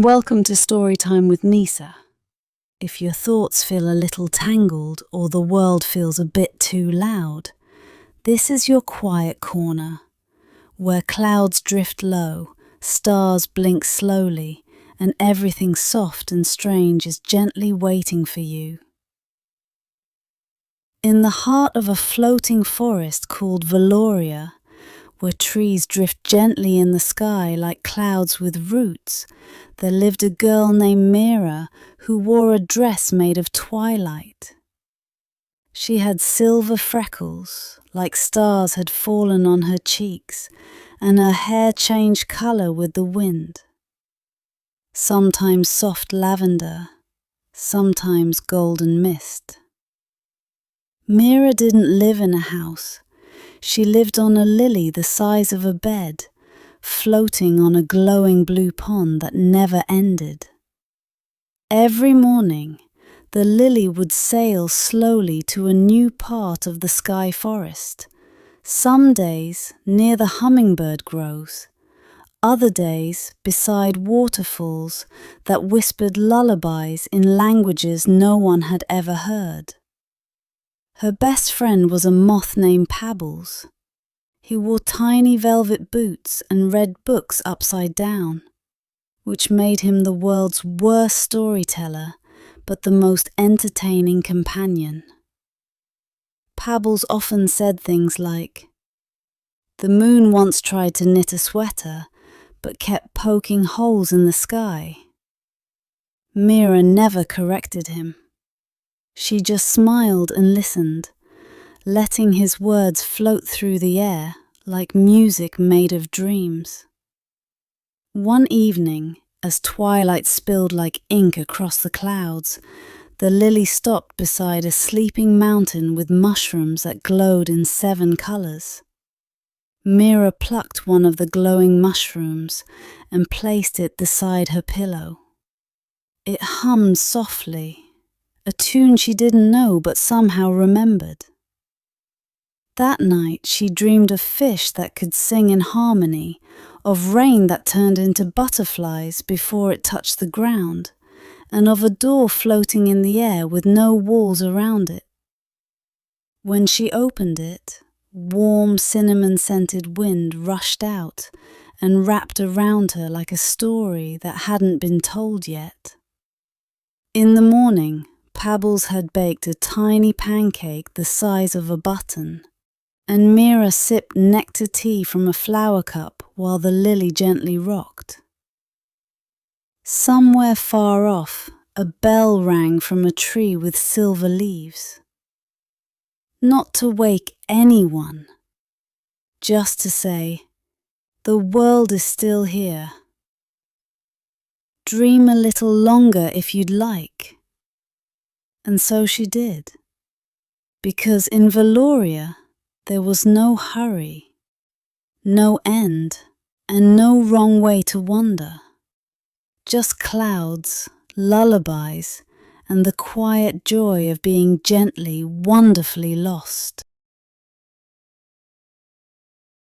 Welcome to Storytime with Nisa. If your thoughts feel a little tangled or the world feels a bit too loud, this is your quiet corner, where clouds drift low, stars blink slowly, and everything soft and strange is gently waiting for you. In the heart of a floating forest called Valoria, where trees drift gently in the sky like clouds with roots, there lived a girl named Mira who wore a dress made of twilight. She had silver freckles, like stars had fallen on her cheeks, and her hair changed colour with the wind. Sometimes soft lavender, sometimes golden mist. Mira didn't live in a house. She lived on a lily the size of a bed, floating on a glowing blue pond that never ended. Every morning, the lily would sail slowly to a new part of the sky forest. Some days near the hummingbird groves, other days beside waterfalls that whispered lullabies in languages no one had ever heard. Her best friend was a moth named Pebbles. He wore tiny velvet boots and read books upside down, which made him the world's worst storyteller, but the most entertaining companion. Pebbles often said things like, "The moon once tried to knit a sweater, but kept poking holes in the sky." Mira never corrected him. She just smiled and listened, letting his words float through the air like music made of dreams. One evening, as twilight spilled like ink across the clouds, the lily stopped beside a sleeping mountain with mushrooms that glowed in 7 colours. Mira plucked one of the glowing mushrooms and placed it beside her pillow. It hummed softly, a tune she didn't know but somehow remembered. That night she dreamed of fish that could sing in harmony, of rain that turned into butterflies before it touched the ground, and of a door floating in the air with no walls around it. When she opened it, warm cinnamon-scented wind rushed out and wrapped around her like a story that hadn't been told yet. In the morning, Pebbles had baked a tiny pancake the size of a button, and Mira sipped nectar tea from a flower cup while the lily gently rocked. Somewhere far off, a bell rang from a tree with silver leaves. Not to wake anyone, just to say, "The world is still here. Dream a little longer if you'd like." And so she did, because in Valoria there was no hurry, no end, and no wrong way to wander. Just clouds, lullabies, and the quiet joy of being gently, wonderfully lost.